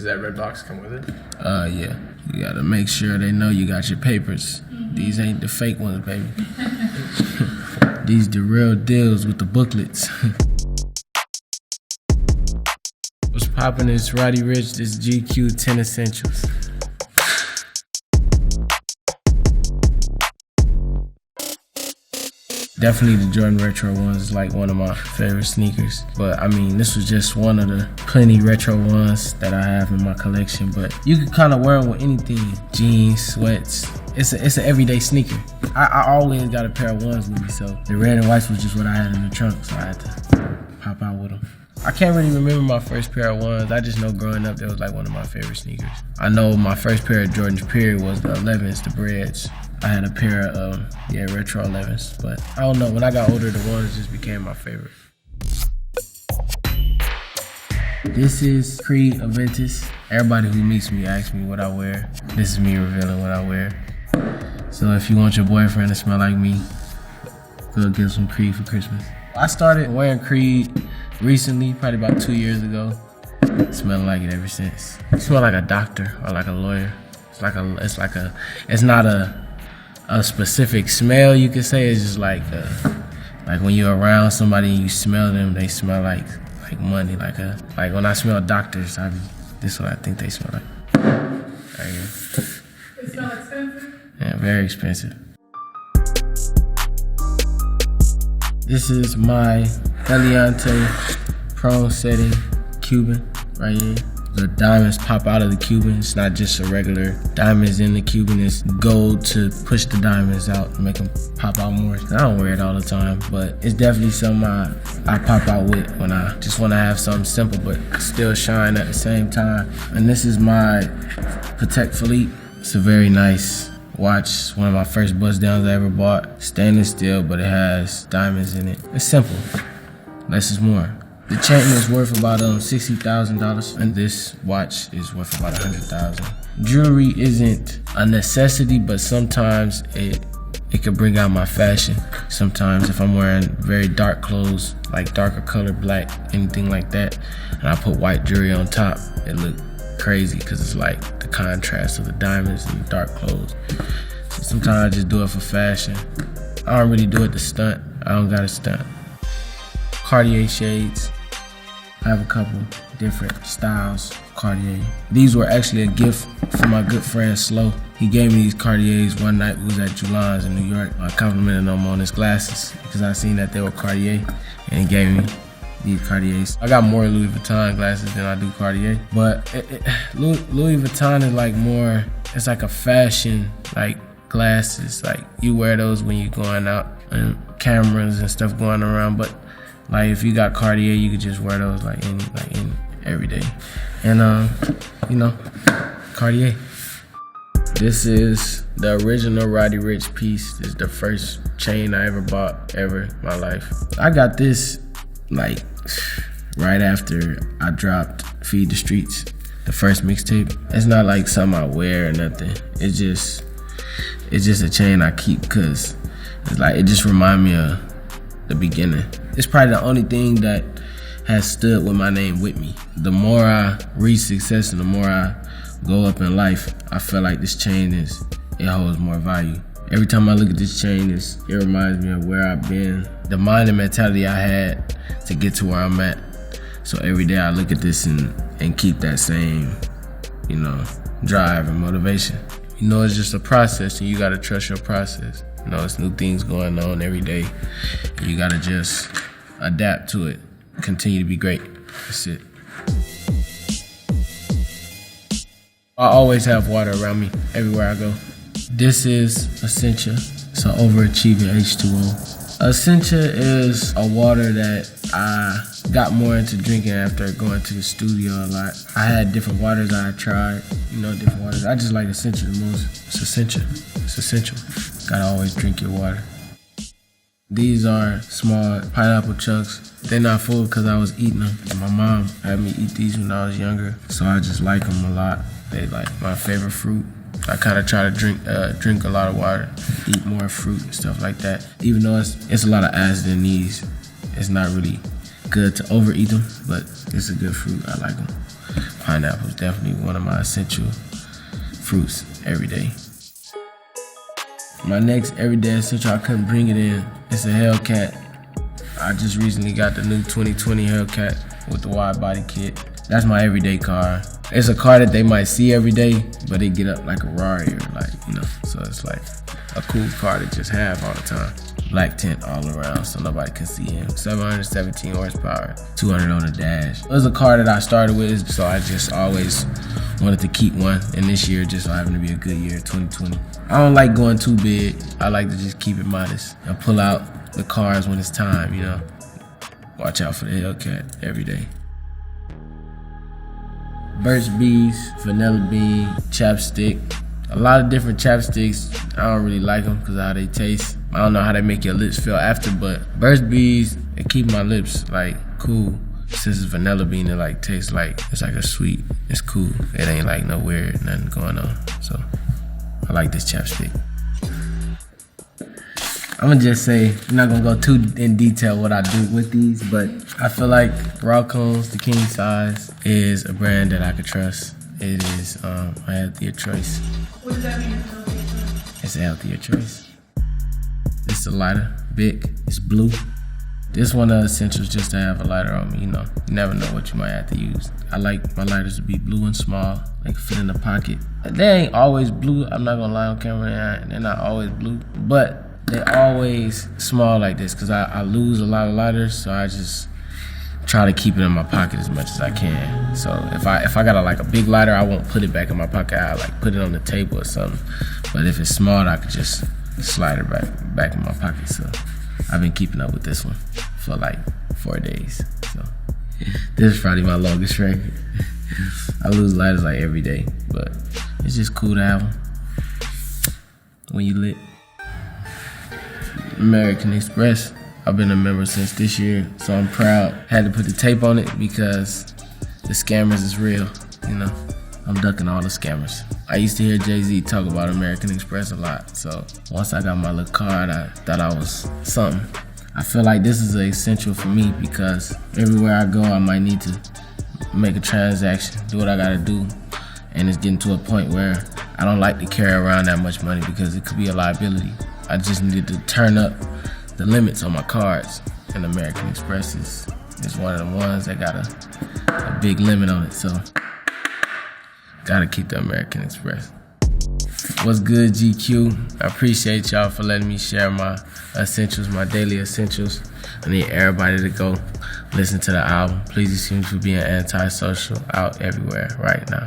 Does that red box come with it? Yeah. You gotta make sure they know you got your papers. These ain't the fake ones, baby. These the real deals with the booklets. What's poppin'? It's Roddy Ricch. This GQ 10 Essentials. Definitely the Jordan Retro ones is like one of my favorite sneakers. But I mean, this was just one of the plenty retro ones that I have in my collection. But you can kind of wear them with anything. Jeans, sweats. It's an everyday sneaker. I always got a pair of ones with me, so the red and whites was just what I had in the trunk, so I had to pop out with them. I can't really remember my first pair of ones. I just know growing up, that was like one of my favorite sneakers. I know my first pair of Jordans period was the 11s, the Breads. I had a pair of, retro 11s, but I don't know, when I got older, the ones just became my favorite. This is Creed Aventus. Everybody who meets me asks me what I wear. This is me revealing what I wear. So if you want your boyfriend to smell like me, go get some Creed for Christmas. I started wearing Creed recently, probably about 2 years ago. Smelling like it ever since. I smell like a doctor or like a lawyer. It's not a specific smell, you could say. It's just like when you're around somebody and you smell them, they smell like money. Like when I smell doctors, this is what I think they smell like. Right here. They smell expensive? Yeah, very expensive. This is my Hellcat prone setting Cuban right here. The diamonds pop out of the Cuban. It's not just a regular diamonds in the Cuban. It's gold to push the diamonds out and make them pop out more. I don't wear it all the time, but it's definitely something I pop out with when I just want to have something simple but still shine at the same time. And this is my Patek Philippe. It's a very nice watch. It's one of my first bust downs I ever bought. Stainless steel, but it has diamonds in it. It's simple. Less is more. The chain is worth about $60,000, and this watch is worth about $100,000. Jewelry isn't a necessity, but sometimes it could bring out my fashion. Sometimes if I'm wearing very dark clothes, like darker color, black, anything like that, and I put white jewelry on top, it look crazy because it's like the contrast of the diamonds and the dark clothes. So sometimes I just do it for fashion. I don't really do it to stunt. I don't got to stunt. Cartier shades. I have a couple different styles of Cartier. These were actually a gift from my good friend Slow. He gave me these Cartiers one night. We was at Julan's in New York. I complimented him on his glasses because I seen that they were Cartier, and he gave me these Cartiers. I got more Louis Vuitton glasses than I do Cartier, but Louis Vuitton is like more, it's like a fashion, like glasses. Like you wear those when you're going out and cameras and stuff going around, but like if you got Cartier, you could just wear those like in every day. And Cartier. This is the original Roddy Ricch piece. This is the first chain I ever bought ever in my life. I got this like right after I dropped Feed the Streets, the first mixtape. It's not like something I wear or nothing. It's just a chain I keep because it's like it just reminds me of the beginning. It's probably the only thing that has stood with my name with me. The more I reach success and the more I go up in life, I feel like this chain it holds more value. Every time I look at this chain, it reminds me of where I've been, the mind and mentality I had to get to where I'm at. So every day I look at this and keep that same, drive and motivation. It's just a process, and you gotta trust your process. It's new things going on every day. And you gotta just adapt to it. Continue to be great. That's it. I always have water around me everywhere I go. This is Essentia. It's an overachieving H2O. Essentia is a water that I got more into drinking after going to the studio a lot. I had different waters I tried, different waters. I just like Essentia the most. It's Essentia. It's essential. Gotta always drink your water. These are small pineapple chunks. They're not full because I was eating them. My mom had me eat these when I was younger, so I just like them a lot. They like my favorite fruit. I kind of try to drink a lot of water, eat more fruit and stuff like that. Even though it's a lot of acid in these, it's not really good to overeat them, but it's a good fruit. I like them. Pineapple is definitely one of my essential fruits every day. My next everyday essential, I couldn't bring it in. It's a Hellcat. I just recently got the new 2020 Hellcat with the wide body kit. That's my everyday car. It's a car that they might see every day, but they get up like a Rari or so it's like a cool car to just have all the time. Black tint all around so nobody can see him. 717 horsepower, 200 on the dash. It was a car that I started with, so I just always wanted to keep one. And this year just so happened to be a good year, 2020. I don't like going too big. I like to just keep it modest and pull out the cars when it's time, Watch out for the Hellcat every day. Burt's Bees, Vanilla Bean, Chapstick. A lot of different chapsticks. I don't really like them because of how they taste. I don't know how they make your lips feel after, but Burt's Bees, they keep my lips cool. Since it's vanilla bean, it tastes like it's like a sweet. It's cool. It ain't like no weird, nothing going on. So I like this chapstick. I'm gonna just say, I'm not gonna go too in detail what I do with these, but I feel like Raw Cones, the king size, is a brand that I could trust. It is a healthier choice. What does that mean? It's a healthier choice. It's a lighter, big, it's blue. This one of the essentials just to have a lighter on me, You never know what you might have to use. I like my lighters to be blue and small, they fit in the pocket. They ain't always blue, I'm not gonna lie on camera, they're not always blue, but they always small like this because I lose a lot of lighters, so I just try to keep it in my pocket as much as I can. So if I got a big lighter, I won't put it back in my pocket. I put it on the table or something. But if it's small, I could just slide it back in my pocket. So I've been keeping up with this one for 4 days. So this is probably my longest record. I lose lighters every day, but it's just cool to have them when you lit. American Express. I've been a member since this year, so I'm proud. Had to put the tape on it because the scammers is real, I'm ducking all the scammers. I used to hear Jay-Z talk about American Express a lot, so once I got my little card, I thought I was something. I feel like this is an essential for me because everywhere I go, I might need to make a transaction, do what I gotta do, and it's getting to a point where I don't like to carry around that much money because it could be a liability. I just needed to turn up the limits on my cards, and American Express is one of the ones that got a big limit on it, so gotta keep the American Express. What's good, GQ? I appreciate y'all for letting me share my essentials, my daily essentials. I need everybody to go listen to the album. Please excuse me for being antisocial out everywhere right now.